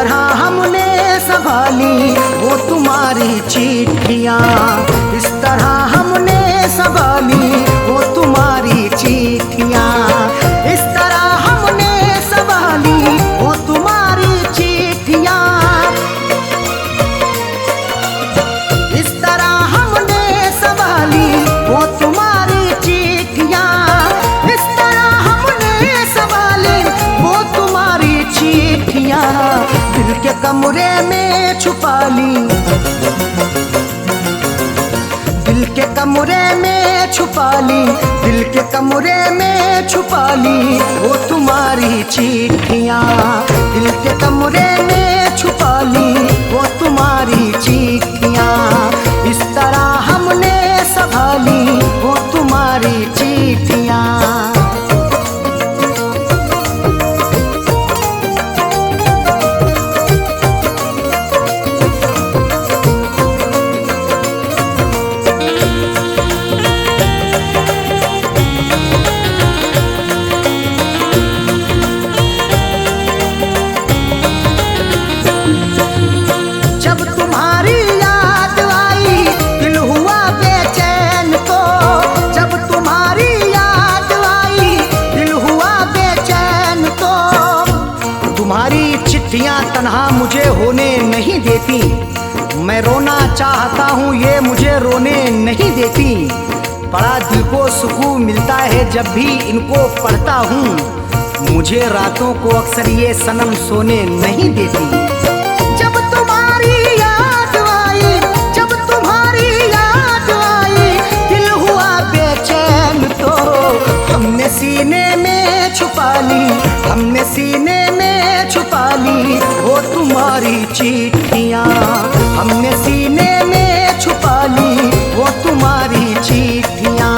तरह हमने संभाली वो तुम्हारी चिट्ठियाँ, इस तरह हमने संभाली वो तुम्हारी चिट्ठियाँ, इस तरह हमने संभाली वो तुम्हारी चिट्ठियाँ, इस तरह हमने संभाली वो तुम्हारी चिट्ठियाँ, इस तरह हमने संभाली वो तुम्हारी चिट्ठियाँ, दिल के कमरे में छुपा ली, दिल के कमरे में छुपा ली, दिल के कमरे में छुपा ली वो तुम्हारी चिट्ठियाँ, दिल के कमरे में छुपा ली वो तुम्हारी चिट्ठियाँ, इस तरह हमने संभाली वो तुम्हारी चिट्ठियाँ। चिट्ठियाँ तन्हा मुझे होने नहीं देती, मैं रोना चाहता हूँ ये मुझे रोने नहीं देती, बड़ा दिल को सुकून मिलता है जब भी इनको पढ़ता हूँ, मुझे रातों को अक्सर ये सनम सोने नहीं देती। जब तुम्हारी याद आई, जब तुम्हारी याद आई, दिल हुआ बेचैन तो हमने सीने में छुपा ली, हमने सीने में छुपा ली वो तुम्हारी चिट्ठियाँ, हमने सीने में छुपा ली वो तुम्हारी चिट्ठियाँ,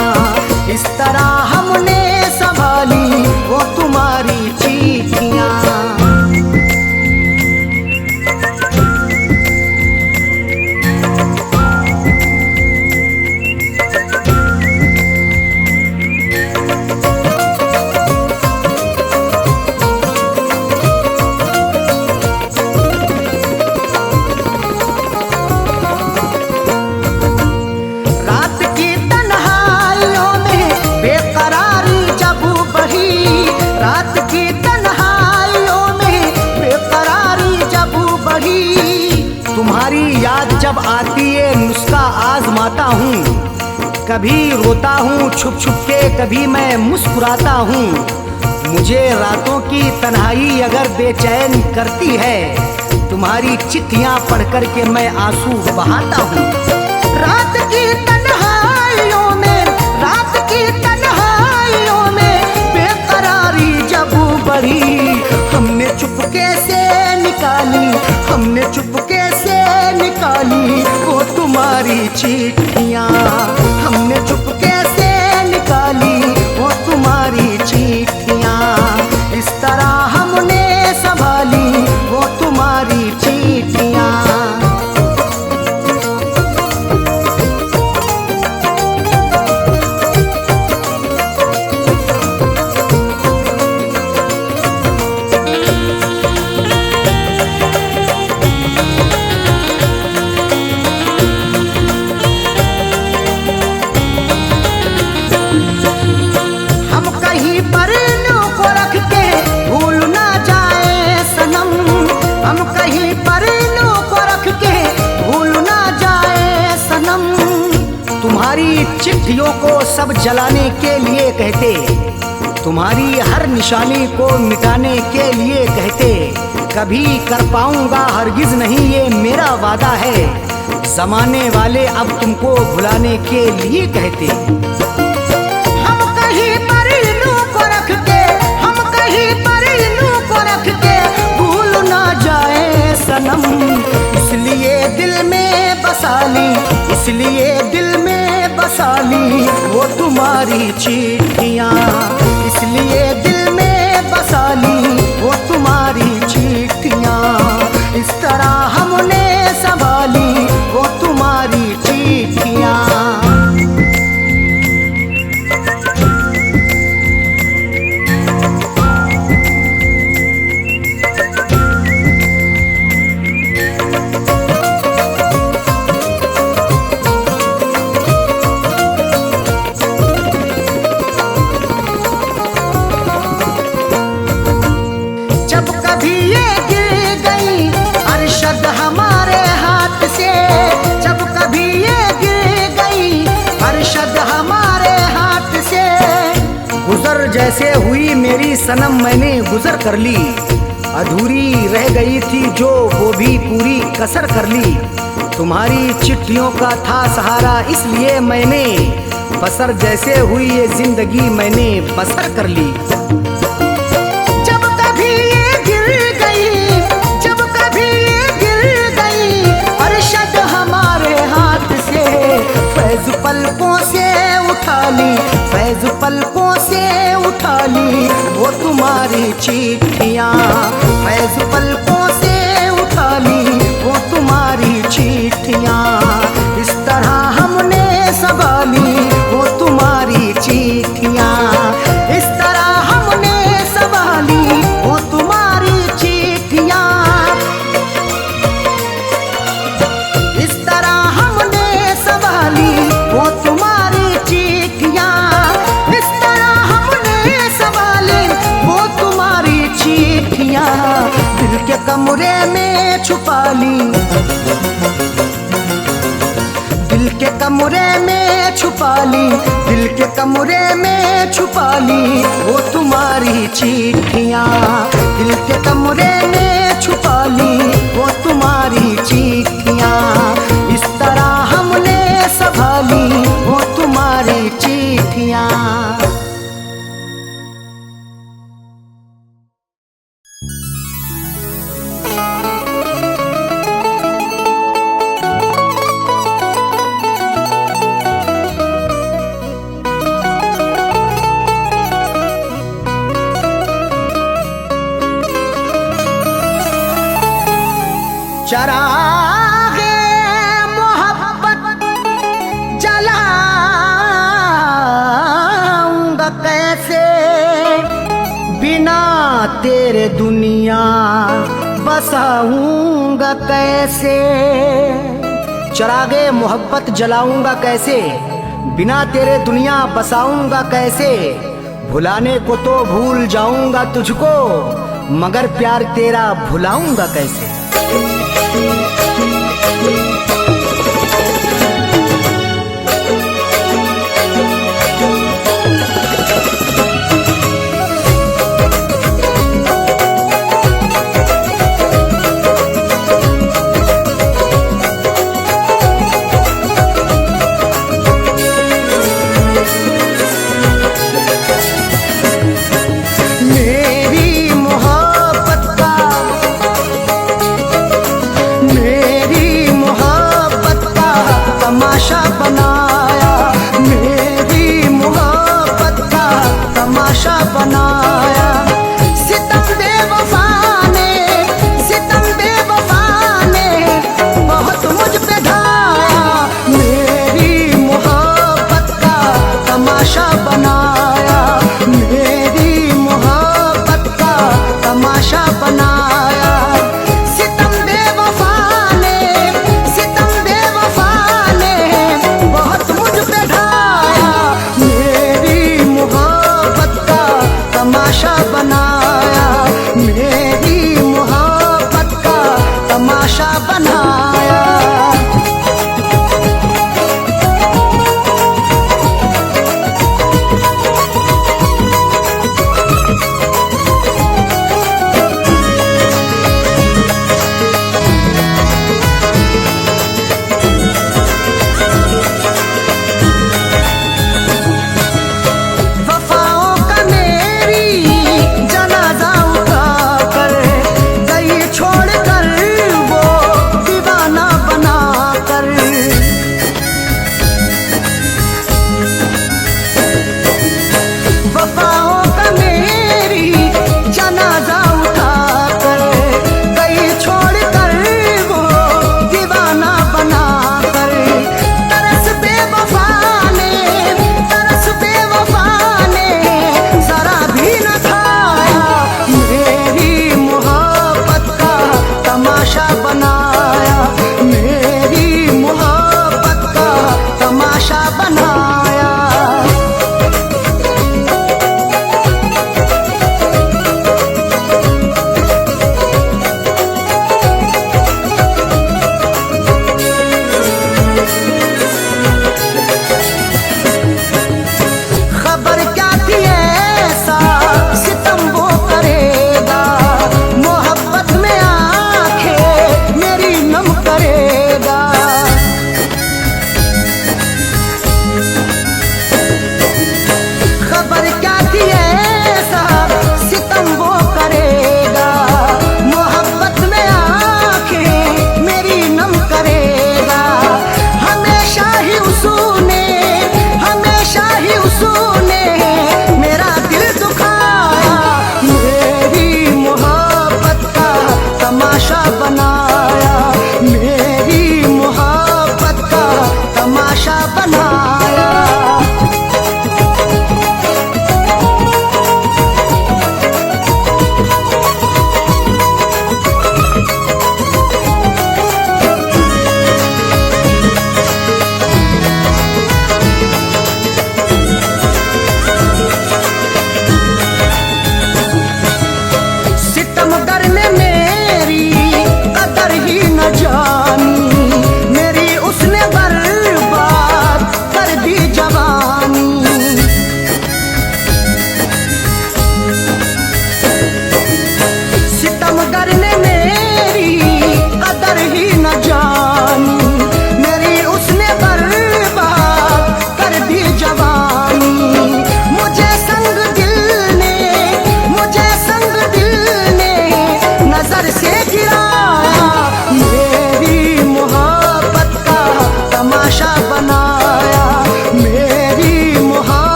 इस तरह हमने संभाली वो तुम्हारी चिट्ठियाँ। तुम्हारी याद जब आती है नुस्खा आजमाता हूँ, कभी रोता हूँ छुप छुप के, कभी मैं मुस्कुराता हूँ, मुझे रातों की तन्हाई अगर बेचैन करती है, तुम्हारी चिट्ठियाँ पढ़ कर के मैं आंसू बहाता हूँ। रात की तन्हाइयों में, रात की तन्हाइयों में बेकरारी जब बढ़ी, हमने चुपके से निकाली, हमने चुपके से निकाली वो तुम्हारी चिट्ठियाँ, हमने चुपके से निकाली वो तुम्हारी चिट्ठियाँ, इस तरह हमने संभाली वो तुम्हारी चिट्ठियाँ। तुम्हारी चिट्ठियों को सब जलाने के लिए कहते, तुम्हारी हर निशानी को मिटाने के लिए कहते, कभी कर पाऊंगा हरगिज नहीं ये मेरा वादा है, जमाने वाले अब तुमको भुलाने के लिए कहते। हम कहीं पर इन्हों को रख के, हम कहीं पर इन्हों को रख के भूल ना जाए सनम, इसलिए दिल में बसा ली, इसलिए दिल में बसा ली वो तुम्हारी चिट्ठियाँ, इसलिए दिल में बसा ली वो तुम्हारी चिट्ठियाँ, इस तरह हमने संभाली वो तुम्हारी चिट्ठियाँ। सनम मैंने गुजर कर ली, अधूरी रह गई थी जो वो भी पूरी कसर कर ली। तुम्हारी चिट्ठियों का था सहारा इसलिए मैंने बसर जैसे हुई ये जिंदगी मैंने बसर कर ली। जब कभी ये गिर गई, जब कभी ये गिर गई अरशद हमारे हाथ से, फैज पलकों से उठा ली, फैज पलकों से उठा ली वो तुम्हारी चिट्ठियाँ, फैज पलकों से उठा ली वो तुम्हारी चिट्ठियाँ। इस तरह हमने संभाली वो तुम्हारी चिट्ठियाँ, इस तरह हमने संभाली वो तुम्हारी चिट्ठियाँ, इस तरह हमने संभाली वो तुम्हारी चिट्ठियाँ, इस तरह हमने संभाली वो तुम्हारी चिट्ठियाँ। दिल के कमरे में छुपा ली, दिल के कमरे में छुपा ली, दिल के कमरे में छुपा ली वो तुम्हारी चिट्ठियाँ, दिल के कमरे में छुपा ली वो तुम्हारी चिट्ठियाँ। इस तरह हमने संभाली वो तुम्हारी चिट्ठियाँ। चरागे मोहब्बत जलाऊंगा कैसे, बिना तेरे दुनिया बसाऊंगा कैसे। चरागे मोहब्बत जलाऊंगा कैसे, बिना तेरे दुनिया बसाऊंगा कैसे। भुलाने को तो भूल जाऊंगा तुझको, मगर प्यार तेरा भुलाऊंगा कैसे। तमाशा बनाया, मेरी मोहब्बत का तमाशा बनाया। सितम बेवफा ने, सितम बेवफा ने बहुत मुझ पे ढाया, मेरी मोहब्बत का तमाशा बनाया, मेरी मोहब्बत का तमाशा बनाया। सितम बेवफा ने, सितम बेवफा बहुत मुझ पे ढाया, मेरी मोहब्बत का तमाशा बनाया, मेरी मोहब्बत का तमाशा बनाया। छोड़ कर वो दीवाना बना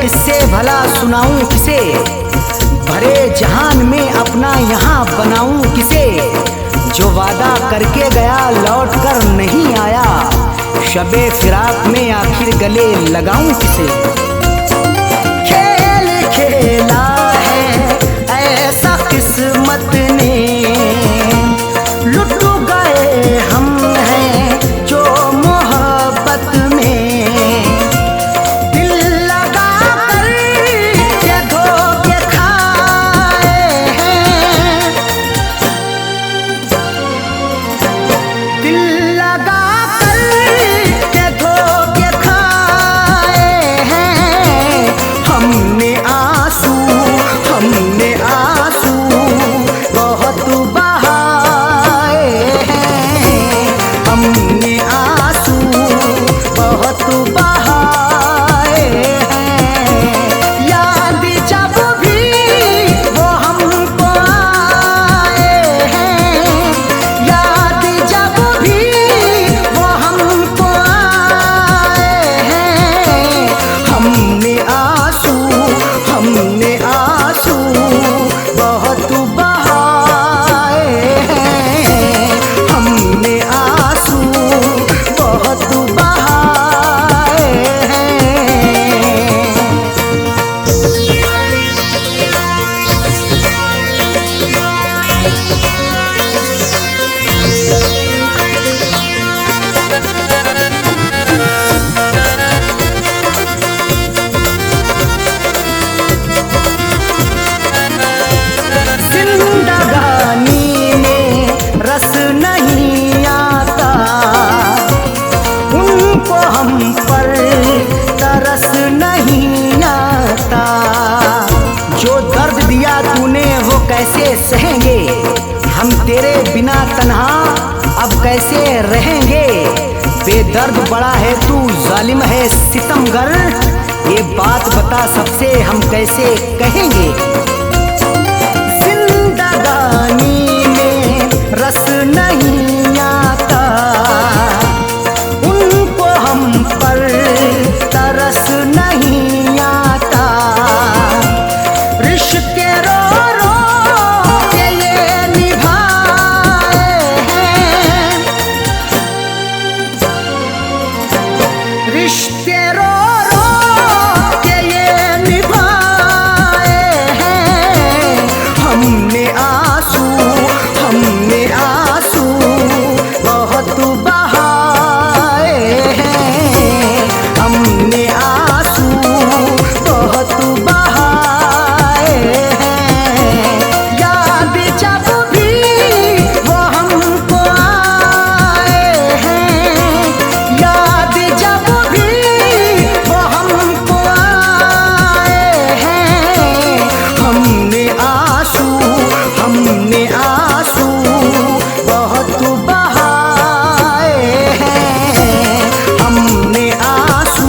किससे भला सुनाऊं किसे, भरे जहान में अपना यहाँ बनाऊं किसे। जो वादा करके गया लौट कर नहीं आया, शबे फिराक में आखिर गले लगाऊं किसे। खेल खेला है ऐसा किस्मत ने, लुट गए हम हैं जो मोहब्बत में। दिल लगा कर के धोखे खाए हैं, दिल लगा कर के धोखे खाए हैं। हमने आंसू बहुत बहाए हैं, हमने आंसू बहुत बहाए हैं। याद जब भी वो हमको आए हैं, याद जब भी वो हमको आए हैं। हमने आंसू बहुत बहाए हैं, हमने आंसू बहुत बहाए हैं। जिंदगानी में रस नहीं आता, उनको हम पर तरस नहीं आता। जो दर्द दिया तूने वो कैसे सहेंगे, हम तेरे बिना तन्हा अब कैसे रहेंगे। बेदर्द बड़ा है तू जालिम है सितमगर, ये बात बता सबसे हम कैसे कहेंगे। जिंदगानी में रस नहीं आता, उनको हम पर तरस नहीं आता। रिश्ते रो रो के ये निभाए हैं, रिश्ते रो रो के ये निभाए हैं। हमने आंसू बहुत बहाए हैं, हमने आंसू बहुत बहाए हैं। याद जब भी वो हमको आए हैं, याद जब भी वो हमको आए हैं। हमने आंसू बहुत बहाए हैं, हमने आंसू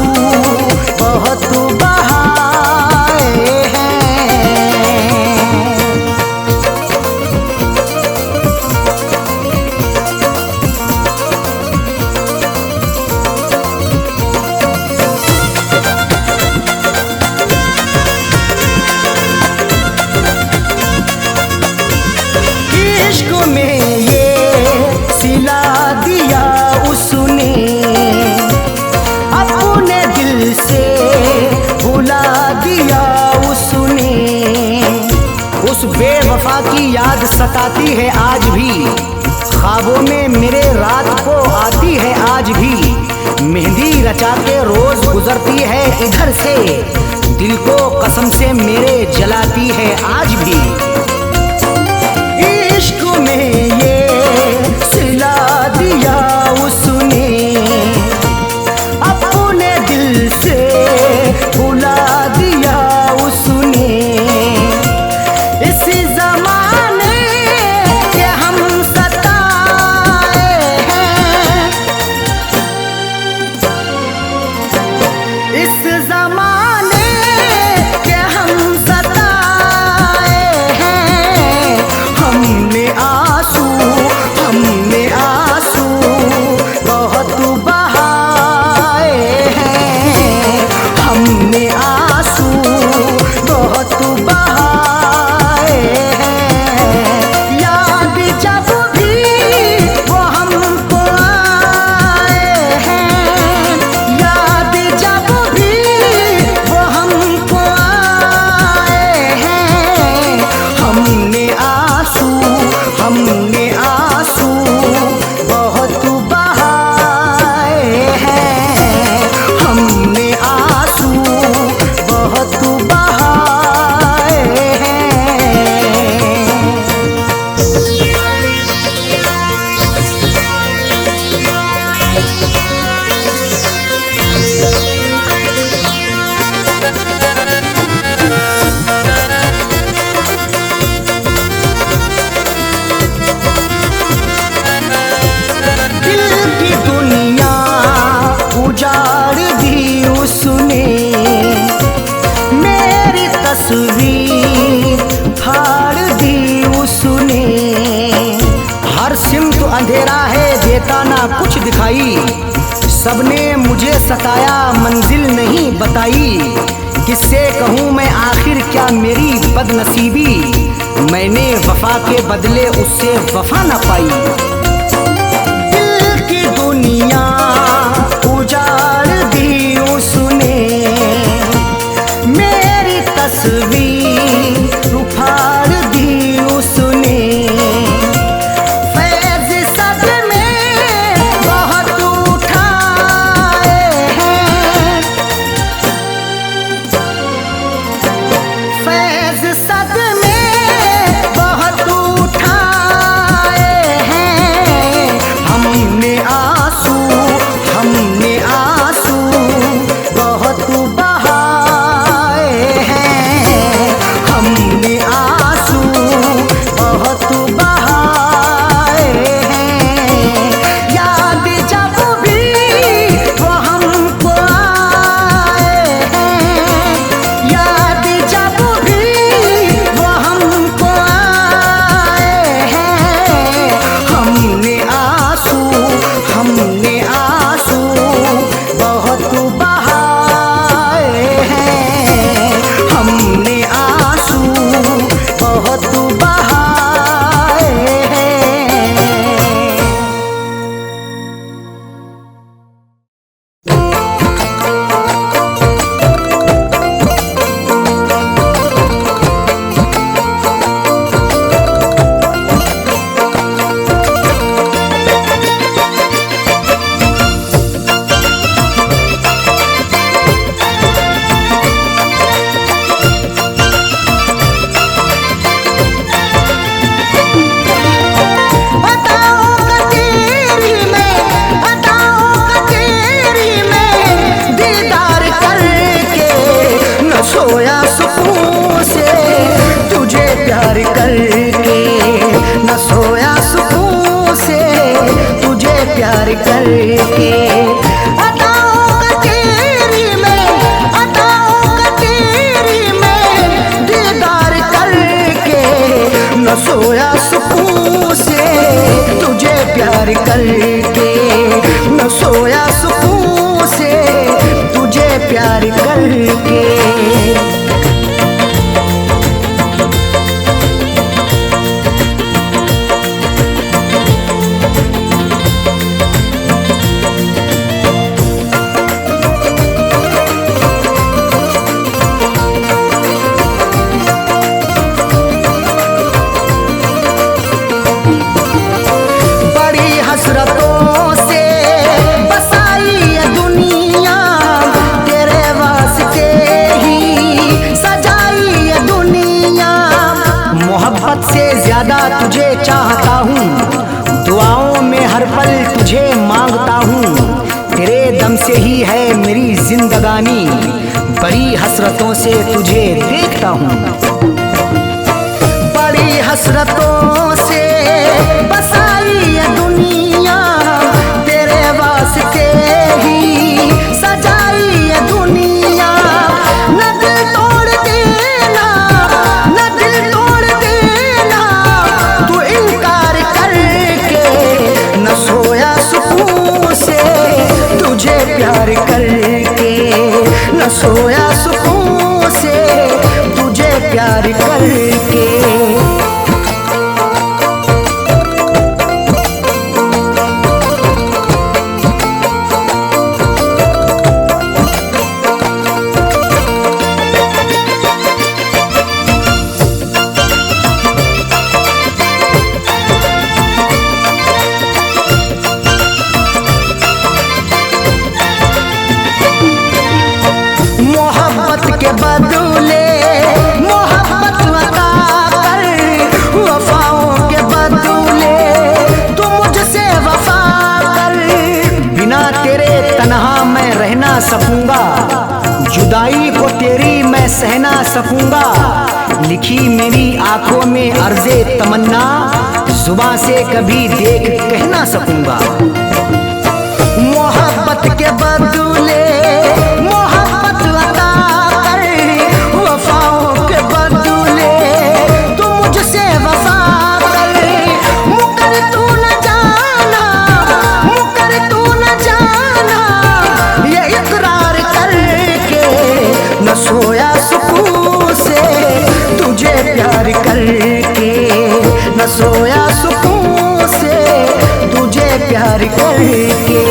बहुत बहाए हैं। इश्क में ये सिला दिया उसने, अपने दिल से भुला दिया उसने। उस बेवफा की याद सताती है आज भी, ख्वाबों में मेरे रात को आती है आज भी। मेहंदी रचा के रोज गुजरती है इधर से, दिल को कसम से मेरे जलाती है आज भी। इश्क में ये सिला दिया उसने, अपने दिल से भुला दिया उसने। इसी जमाने के हम सताए हैं, इस जमाने के हम सताए हैं। हर सिमत अंधेरा है, देता ना कुछ दिखाई। सबने मुझे सताया, मंजिल नहीं बताई। किससे कहूँ मैं आखिर क्या मेरी बदनसीबी, मैंने वफा के बदले उससे वफा न पाई। दिल की दुनिया उजाड़ दी उसने, मेरी तस्वीर उखाड़ दी उसने। फैज़ सदमे बहुत उठाए हैं, फैज़ सदमे बहुत उठाए हैं। हमने आंसू बहुत बहाए हैं। हमने आंसू बहुत बहाए हैं। याद जब भी वो हमको आए हैं, याद जब भी वो हमको आए हैं। हमने आंसू बहुत बहाए हैं। हमने आंसू बहुत बहाए हैं। सोया सुकून से तुझे प्यार करके, न सोया सुकून से तुझे प्यार करके। अदाओं का तेरी में दीदार करके, न सोया सुकून से तुझे प्यार करके, न सोया सुकून से तुझे प्यार करके। बड़ी हसरतों से बसाई ये दुनिया, तेरे वास्ते ही सजाई ये दुनिया। मोहब्बत से ज्यादा तुझे चाहता हूँ, दुआओं में हर पल तुझे मांगता हूँ। तेरे दम से ही है मेरी जिंदगानी, बड़ी हसरतों से तुझे देखता हूँ। बड़ी हसरतों से बसाई ये दुनिया, तेरे वास्ते ही सजाई ये दुनिया। न दिल तोड़ देना, न दिल तोड़ देना तू इनकार करके, न सोया सुकून से तुझे प्यार करके, न सोया सुकून से तुझे प्यार करके। मोहब्बत के बदले मोहब्बत अता कर, वफाओं के बदले तू मुझसे वफा कर। बिना तेरे तन्हा मैं रह ना सकूंगा, जुदाई को तेरी मैं सह ना सकूंगा। लिखी मेरी आंखों में अर्ज़े तमन्ना, जुबां से कभी देख कह ना सकूंगा। मोहब्बत के बदले मोहब्बत अता कर, वफाओं के बदले तू मुझसे वफा कर। मुकर तू न प्यार करके।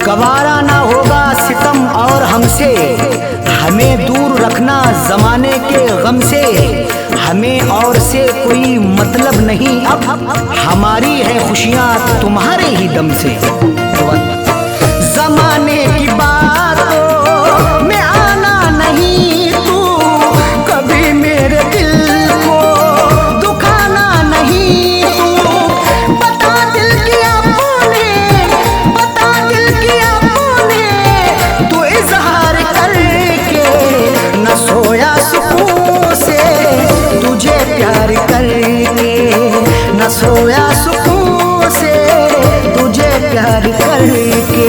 गवारा ना होगा सितम और हमसे, हमें दूर रखना जमाने के गम से। हमें और से कोई मतलब नहीं अब, हमारी है खुशियाँ तुम्हारे ही दम से। जमाने की बातों में आना नहीं तू, कभी मेरे दिल को दुखाना नहीं तू। बता दिल की आपने, बता दिल की आपने, तू इजहार करके न सोया सुकून से तुझे प्यार करके, न सोया सुकून से तुझे प्यार करके।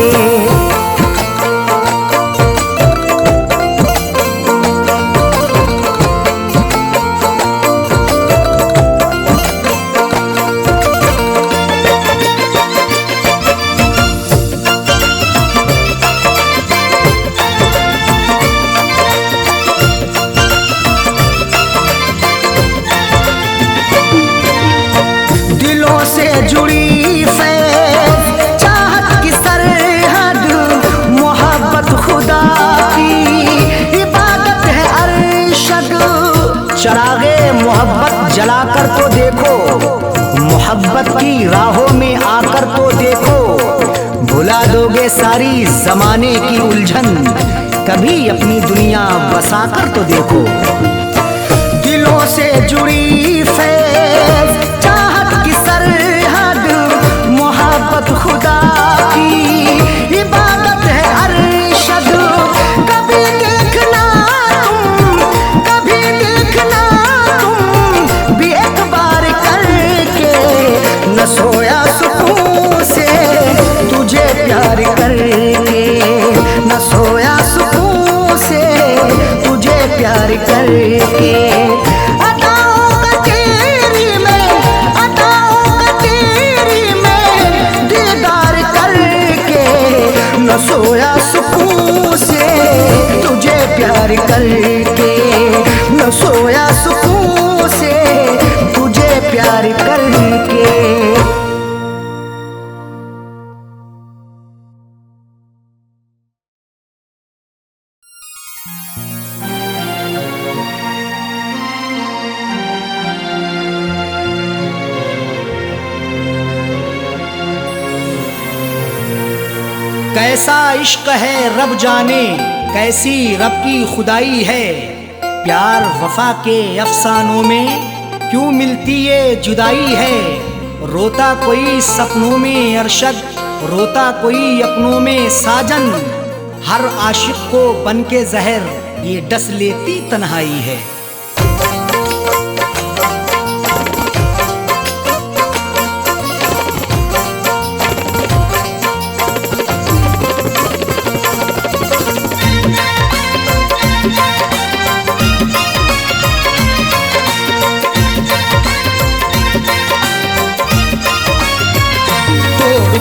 जुड़ी फैज़ चाहत की सरहद, मोहब्बत खुदा की इबादत है अरशद। चरागे मोहब्बत जलाकर तो देखो, मोहब्बत की राहों में आकर तो देखो। भुला दोगे सारी जमाने की उलझन, कभी अपनी दुनिया बसाकर तो देखो। दिलों से जुड़ी फैज़ चाहत की सरहद, मोहब्बत खुदा की इबादत है अरशद। कभी देखना तुम, कभी देखना तुम भी एक बार करके, न सोया सुकून से तुझे प्यार करके, न सोया सुकून से तुझे प्यार करके। न सोया सुकून से तुझे प्यार करके, न सोया सुकून से तुझे प्यार करके। कैसा इश्क है रब जाने, कैसी रब की खुदाई है। प्यार वफा के अफसानों में क्यों मिलती ये जुदाई है। रोता कोई सपनों में अरशद, रोता कोई अपनों में साजन। हर आशिक को बन के जहर ये डस लेती तन्हाई है।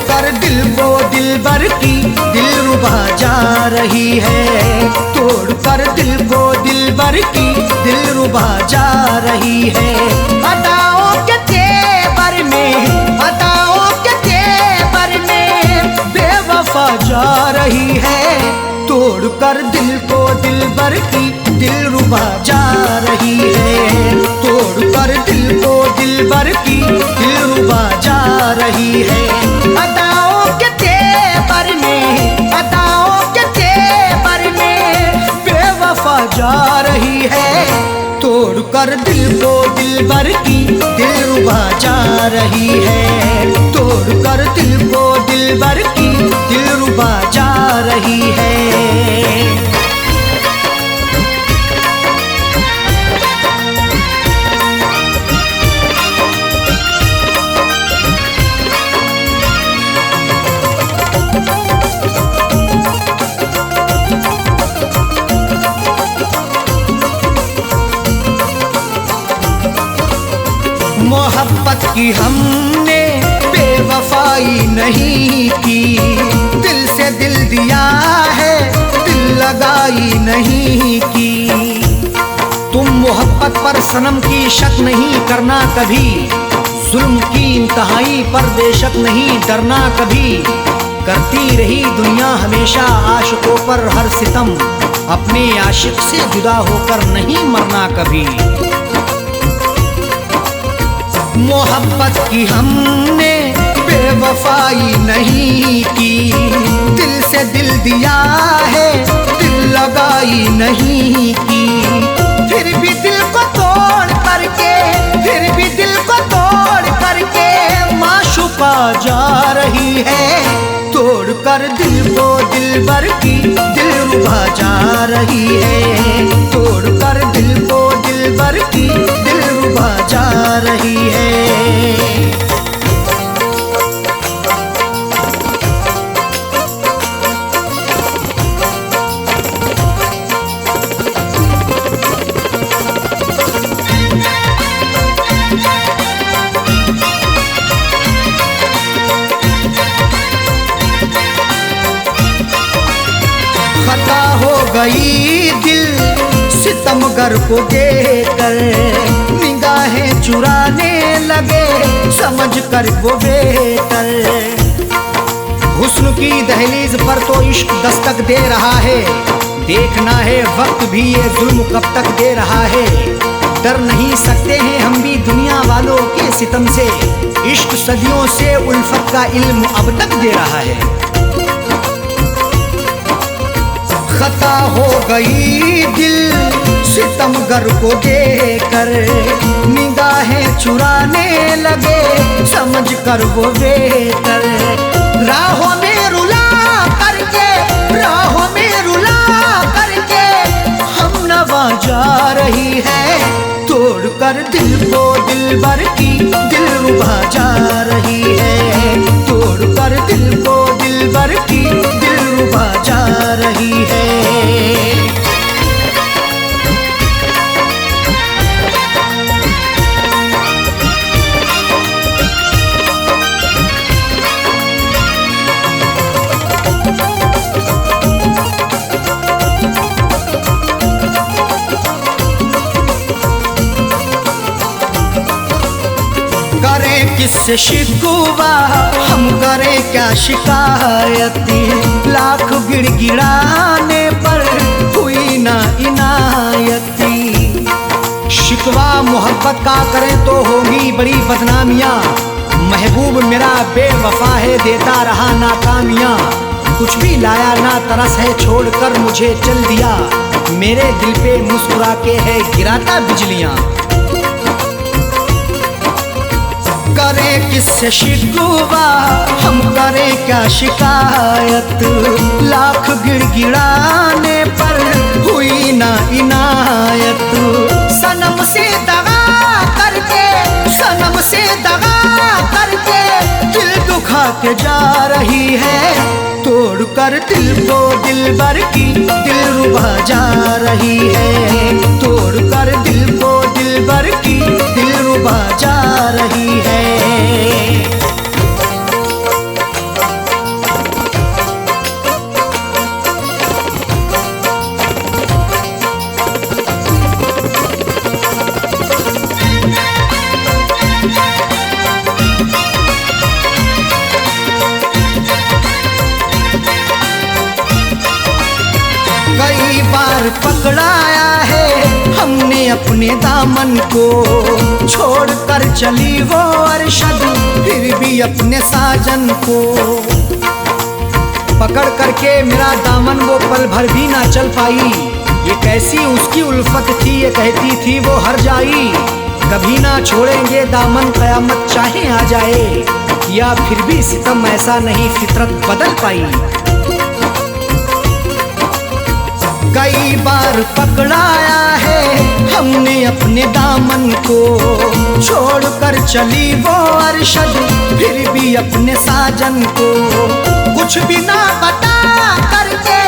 कर दिल को दिलबर की दिलरुबा जा रही है। तोड़ कर दिल को दिलबर की दिलरुबा जा रही है। अदाओं के तेवर में, अदाओं के तेवर में बेवफा जा रही है। तोड़ कर दिल को दिलबर की दिलरुबा जा रही है। तोड़ कर दिल को दिलबर की दिलरुबा जा रही है। अदाओं के तेवर में, अदाओं के तेवर में बेवफा जा रही है। तोड़ कर दिल को दिलबर की दिलरुबा जा रही है। तोड़ कर दिल को दिलबर की दिलरुबा जा रही है। मोहब्बत की हमने बेवफाई नहीं की, दिल से दिल दिया है, दिल लगाई नहीं की। तुम मोहब्बत पर सनम की शक नहीं करना कभी, जुल्म की इंतहाई पर बेशक नहीं डरना कभी। करती रही दुनिया हमेशा आशिकों पर हर सितम, अपने आशिक से जुदा होकर नहीं मरना कभी। मोहब्बत की हमने बेवफाई नहीं की, दिल से दिल दिया है, दिल लगाई नहीं की। फिर भी दिल को तोड़ करके, फिर भी दिल को तोड़ करके माशूका जा रही है। तोड़ कर दिल को दिलबर की दिलरुबा जा रही है, तोड़ कर दिल को दिलबर की दिलरुबा जा रही है। खता हो गई दिल सितमगर को देखकर, निगाहें चुराने लगे समझ कर वो बेहतर। हुस्न की दहलीज पर तो इश्क दस्तक दे रहा है, देखना है वक्त भी ये जुल्म कब तक दे रहा है। डर नहीं सकते हैं हम भी दुनिया वालों के सितम से, इश्क सदियों से उल्फत का इल्म अब तक दे रहा है। खता हो गई दिल सितमगर को देखकर, निगाहें चुराने लगे समझ कर वो बेहतर। राहों में रुला करके, राहों में रुला करके हम नवा जा रही है। तोड़ कर दिल को दिलबर की दिलरुबा जा रही है, तोड़ कर दिल को दिलबर की दिलरुबा जा रही है। करें किससे शिकवा हम करें क्या शिकायती, लाख गिड़गिड़ाने पर हुई ना इनायती। शिकवा मोहब्बत का करें तो होगी बड़ी बदनामियाँ, महबूब मेरा बेवफा है देता रहा नाकामियाँ। कुछ भी लाया ना तरस है छोड़कर मुझे चल दिया, मेरे दिल पे मुस्कुरा के है गिराता बिजलियाँ। करें किससे शिकवा हम करें क्या शिकायत, लाख गिड़गिड़ाने पर हुई ना इनायत। सनम से दगा करके, सनम से दगा करके दिल दुखा के जा रही है। तोड़ कर दिल को दिलबर की दिलरुबा जा रही है, तोड़ कर दिल को दिलबर की दिलरुबा जा रही है। कई बार पकड़ाया है हमने अपने दामन को, छोड़ कर चली वो अरशद फिर भी अपने साजन को। पकड़ करके मेरा दामन वो पल भर भी ना चल पाई, ये कैसी उसकी उल्फत थी ये कहती थी वो हर जाई। कभी ना छोड़ेंगे दामन कयामत चाहे आ जाए, या फिर भी सितम ऐसा नहीं फितरत बदल पाई। कई बार पकड़ाया है हमने अपने दामन को, छोड़ कर चली वो अरशद फिर भी अपने साजन को। कुछ भी ना बता करके,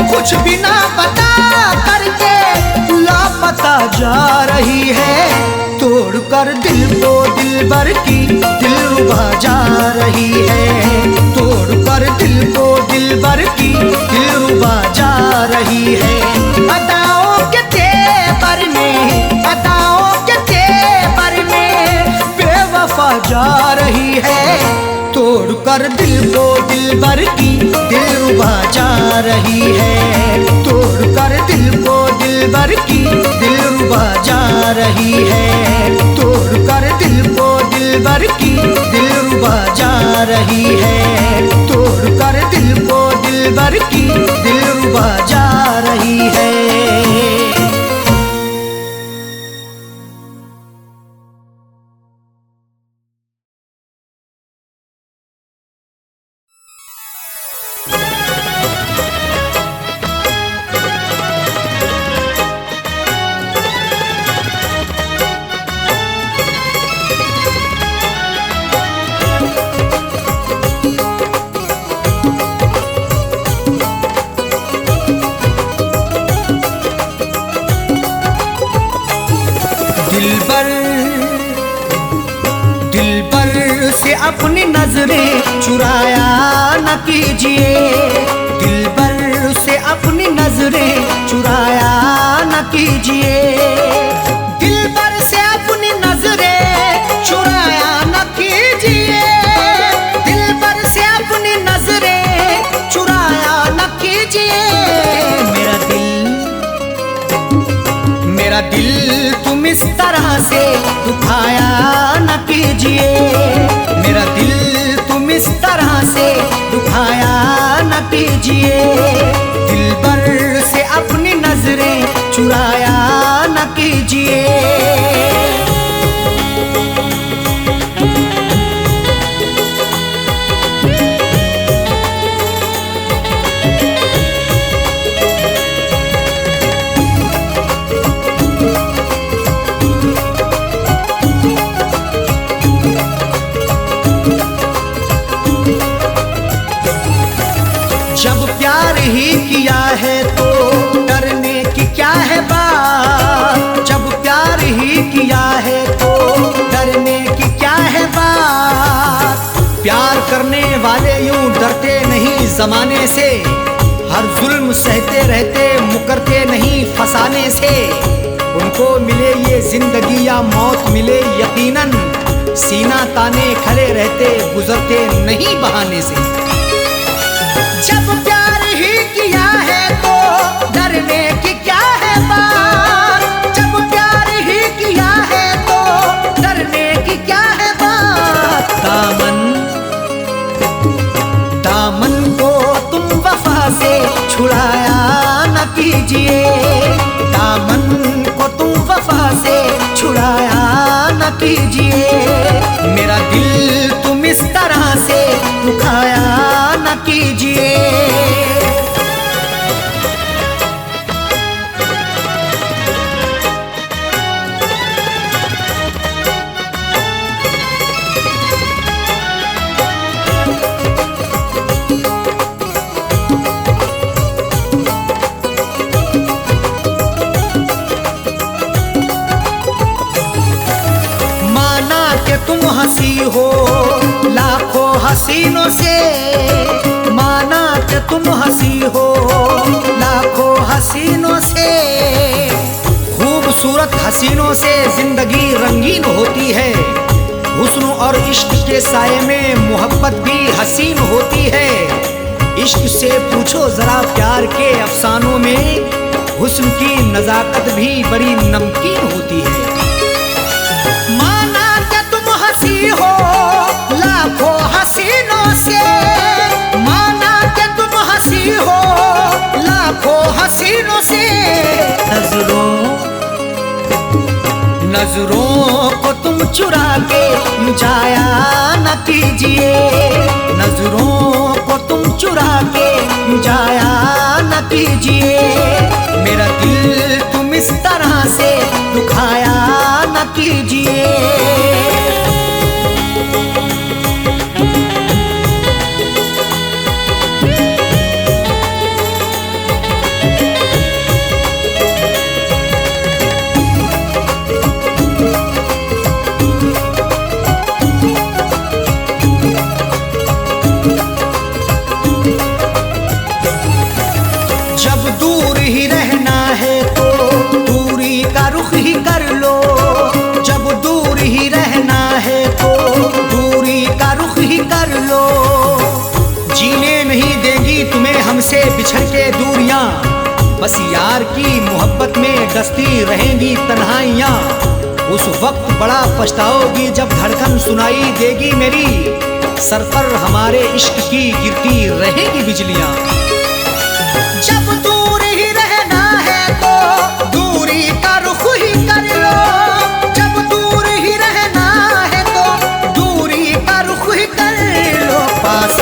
कुछ भी ना पता करके लापता जा रही है। तोड़ कर दिल को दिलबर की दिलरुबा जा रही है। तोड़ कर दिल को दिलबर की दिलरुबा जा रही है। अदाओं के तेवर में, अदाओं के तेवर में बेवफा जा रही है। तोड़ कर दिल को दिलबर की दिलरुबा जा रही है। तोड़ कर दिल को दिलबर की दिलरुबा जा रही है। तोड़ कर दिल को दिलबर की दिलरुबा जा रही है। तोड़ कर दिल को दिलबर की दिलरुबा जा रही है। दिलबर से अपनी नजरें चुराया न कीजिए। दिलबर से अपनी नजरें चुराया न कीजिए। दिलबर से अपनी नजरें चुराया न कीजिए। दिलबर से अपनी नजरें चुराया न कीजिए। मेरा दिल तुम इस तरह से दुखाया न कीजिए। मेरा दिल तुम इस तरह से दुखाया न कीजिए। दिलबर से अपनी नजरें चुराया न कीजिए। जब प्यार ही किया है तो डरने की क्या है बात। जब प्यार ही किया है तो डरने की क्या है बात। प्यार करने वाले यूं डरते नहीं जमाने से। हर जुल्म सहते रहते मुकरते नहीं फसाने से। उनको मिले ये जिंदगी या मौत मिले यकीनन। सीना ताने खड़े रहते गुजरते नहीं बहाने से। जब प्यार ही किया है तो डरने की क्या है बात। जब प्यार ही किया है तो डरने की क्या है बात। दामन को तुम वफा से छुड़ाया न कीजिए। दामन को तुम वफा से छुड़ाया न कीजिए। मेरा दिल तुम इस तरह से दुखाया न कीजिए। माना कि तुम हंसी हो लाखों हसीनों से। माना कि तुम हंसी हो लाखों हसीनों से। खूबसूरत हसीनों से जिंदगी रंगीन होती है। हुस्न और इश्क के साये में मोहब्बत भी हसीन होती है। इश्क से पूछो जरा प्यार के अफसानों में। हुस्न की नजाकत भी बड़ी नमकीन होती है। माना कि तुम हंसी हो लाखों हसीनों से। माना कि तुम हंसी हो लाखों हसीनों से। नजरों को तुम चुरा के जाया न कीजिए। नजरों को तुम चुरा के जाया न कीजिए। मेरा दिल तुम इस तरह से दुखाया न कीजिए। बस यार की मोहब्बत में डसती रहेंगी तन्हाइयाँ। उस वक्त बड़ा पछताओगी जब धड़कन सुनाई देगी मेरी, सर पर हमारे इश्क की गिरती रहेगी बिजलियाँ। जब दूर ही रहना है तो दूरी का रुख ही कर लो, जब दूर ही रहना है तो दूरी का रुख ही कर लो। पास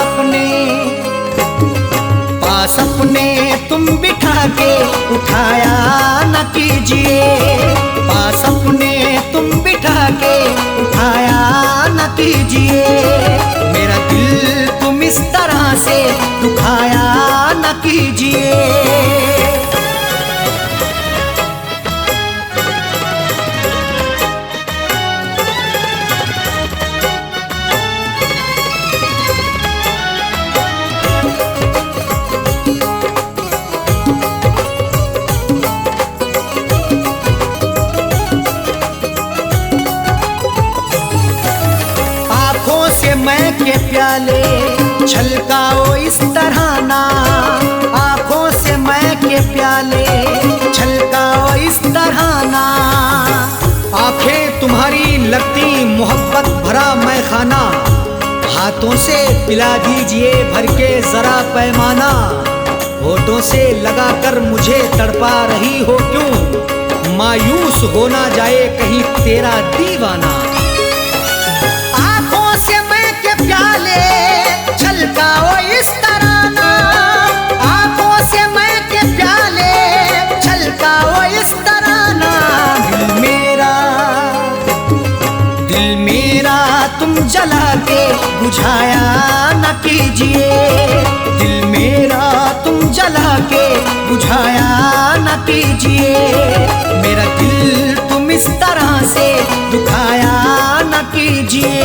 अपने तुम बिठा के उठाया न कीजिए, पास अपने तुम बिठा के उठाया न कीजिए। मेरा दिल तुम इस तरह से दुखाया न कीजिए। मैं के प्याले छलकाओ इस तरह ना, आँखों से मैं के प्याले छलकाओ इस तरह ना। आँखें तुम्हारी लगती मोहब्बत भरा मैं खाना, हाथों से पिला दीजिए भर के जरा पैमाना। होठों से लगाकर मुझे तड़पा रही हो क्यों, मायूस हो ना जाए कहीं तेरा दीवाना। प्याले छलकाओ इस तरह ना, आँखों से मैं के प्याले छलकाओ इस तरह ना। दिल मेरा तुम जला के बुझाया न कीजिए, दिल मेरा तुम जला के बुझाया न कीजिए। मेरा दिल तुम इस तरह से दुखाया न कीजिए।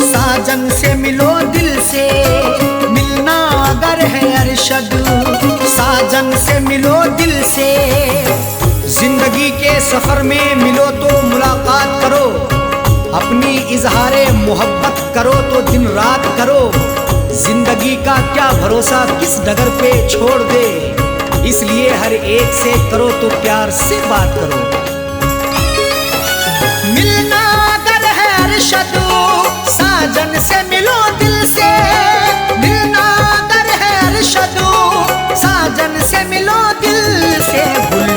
साजन से मिलो दिल से, मिलना अगर है अरशद साजन से मिलो दिल से। जिंदगी के सफर में मिलो तो मुलाकात करो, अपनी इजहारे मोहब्बत करो तो दिन रात करो। जिंदगी का क्या भरोसा किस डगर पे छोड़ दे, इसलिए हर एक से करो तो प्यार से बात करो। मिलना अगर है अरशद साजन से मिलो दिल से, मिलना अगर है अरशद साजन से मिलो दिल से। गुल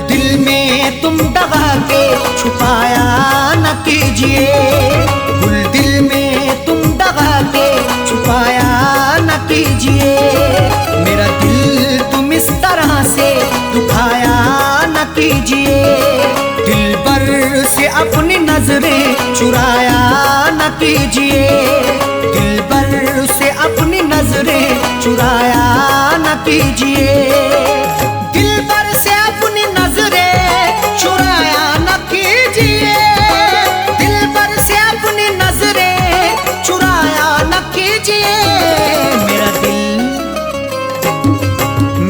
दिल में तुम दबा के छुपाया न कीजिए, गुल दिल में तुम दबा के छुपाया न कीजिए। मेरा दिल तुम इस तरह से दुखाया न कीजिए। दिल भर से अपनी नजरें चुराया न कीजिए, दिल भर से अपनी नजरें चुराया न कीजिए। दिल भर से अपनी नजरें चुराया न कीजिए, दिल भर से अपनी नजरें चुराया न कीजिए।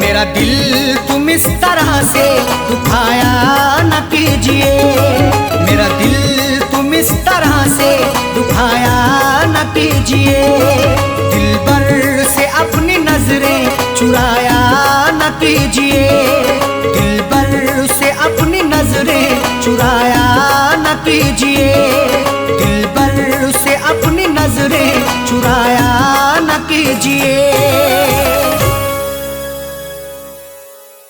मेरा दिल तुम इस तरह से दुखाया न कीजिए, मेरा दिल तुम इस तरह से दुखाया न कीजिए। दिल भर से अपनी नजरें चुराया न कीजिए, दिल भर से अपनी नजरें चुराया न कीजिए।